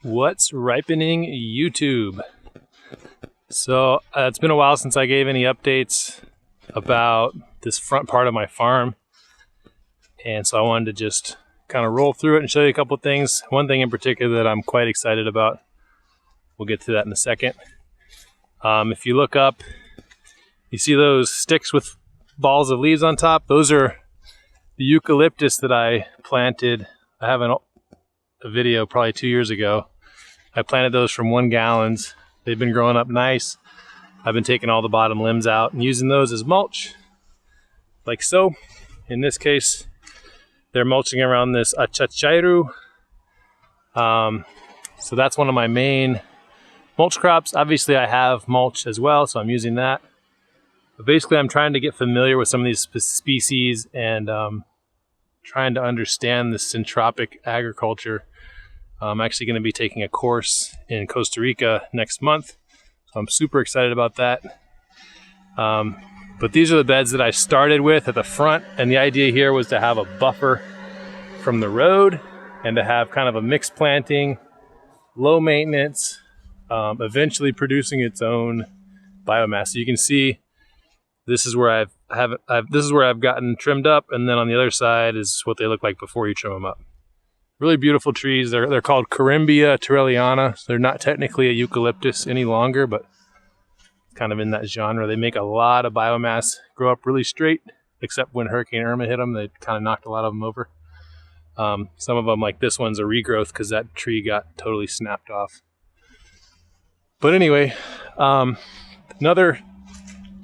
What's ripening YouTube? So it's been a while since I gave any updates about this front part of my farm, and so I wanted to just kind of roll through it and show you a couple things. One thing in particular that I'm quite excited about. We'll get to that in a second. If you look up, you see those sticks with balls of leaves on top? Those are the eucalyptus that I planted. I have a video probably 2 years ago. I planted those from 1 gallons. They've been growing up nice. I've been taking all the bottom limbs out and using those as mulch, like so. In this case, they're mulching around this achachairu. So that's one of my main mulch crops. Obviously I have mulch as well, so I'm using that. But basically I'm trying to get familiar with some of these species and trying to understand the syntropic agriculture. I'm actually going to be taking a course in Costa Rica next month, so I'm super excited about that. But these are the beds that I started with at the front, and the idea here was to have a buffer from the road and to have kind of a mixed planting, low maintenance, eventually producing its own biomass. So you can see this is where I've gotten trimmed up, and then on the other side is what they look like before you trim them up. Really beautiful trees. They're called Icecreambean torrelliana. So they're not technically a eucalyptus any longer, but kind of in that genre. They make a lot of biomass, grow up really straight, except when Hurricane Irma hit them, they kind of knocked a lot of them over. Some of them, like this one's a regrowth because that tree got totally snapped off. But anyway, another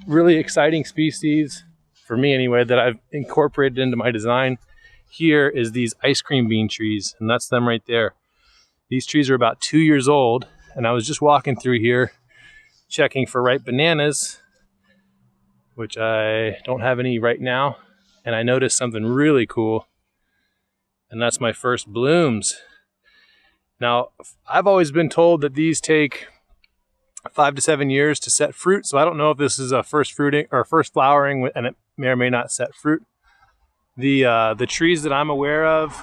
really exciting species, for me anyway, that I've incorporated into my design here is these ice cream bean trees, and that's them right there. These trees are about 2 years old, and I was just walking through here checking for ripe bananas, which I don't have any right now, and I noticed something really cool, and that's my first blooms. Now, I've always been told that these take 5 to 7 years to set fruit, so I don't know if this is a first fruiting or first flowering, and it may or may not set fruit. The trees that I'm aware of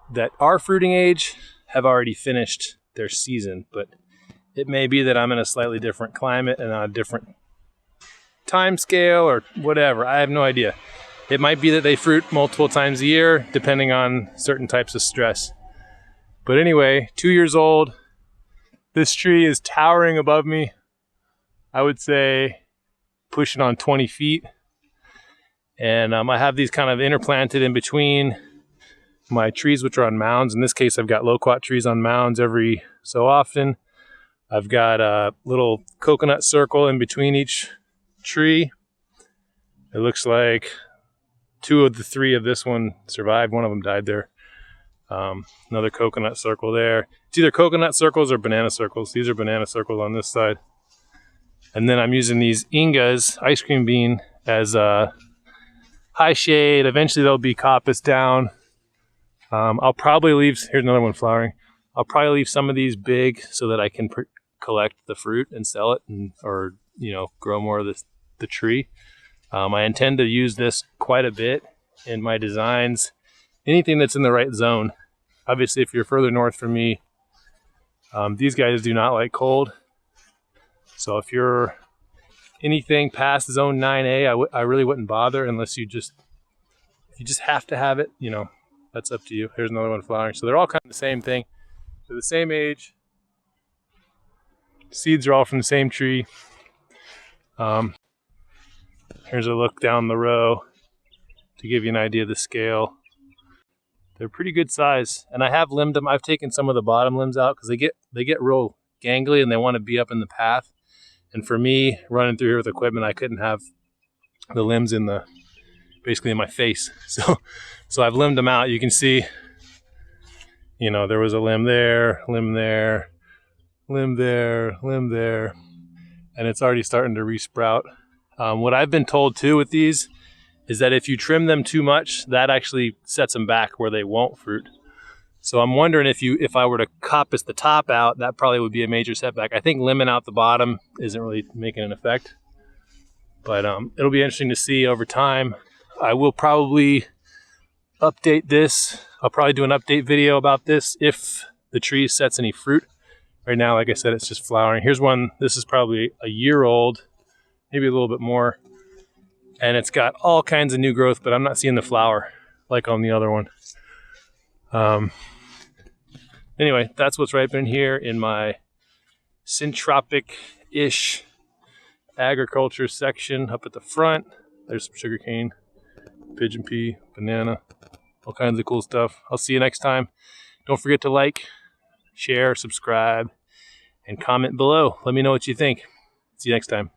that are fruiting age have already finished their season, but it may be that I'm in a slightly different climate and on a different time scale or whatever. I have no idea. It might be that they fruit multiple times a year depending on certain types of stress. But anyway, 2 years old. This tree is towering above me. I would say pushing on 20 feet. And I have these kind of interplanted in between my trees, which are on mounds. In this case, I've got loquat trees on mounds every so often. I've got a little coconut circle in between each tree. It looks like 2 of the 3 of this one survived. One of them died there. Another coconut circle there. It's either coconut circles or banana circles. These are banana circles on this side. And then I'm using these ingas, ice cream bean, as high shade. Eventually they'll be coppice down. I'll probably leave, here's another one flowering. I'll probably leave some of these big so that I can collect the fruit and sell it, or grow more of the tree. I intend to use this quite a bit in my designs. Anything that's in the right zone. Obviously, if you're further north from me, these guys do not like cold. So if you're anything past zone 9A, I really wouldn't bother unless if you just have to have it, that's up to you. Here's another one flowering. So they're all kind of the same thing. They're the same age. Seeds are all from the same tree. Here's a look down the row to give you an idea of the scale. They're pretty good size, and I have limbed them. I've taken some of the bottom limbs out because they get real gangly and they want to be up in the path. And for me, running through here with equipment, I couldn't have the limbs basically in my face. So I've limbed them out. You can see, there was a limb there, limb there, limb there, limb there, and it's already starting to resprout. What I've been told too with these is that if you trim them too much, that actually sets them back where they won't fruit. So I'm wondering if I were to coppice the top out, that probably would be a major setback. I think limbing out the bottom isn't really making an effect, but it'll be interesting to see over time. I will probably update this I'll probably do an update video about this if the tree sets any fruit. Right now, like I said, it's just flowering. Here's one. This is probably a year old, maybe a little bit more. And it's got all kinds of new growth, but I'm not seeing the flower like on the other one. Anyway, that's what's ripening here in my syntropic-ish agriculture section up at the front. There's some sugarcane, pigeon pea, banana, all kinds of cool stuff. I'll see you next time. Don't forget to like, share, subscribe, and comment below. Let me know what you think. See you next time.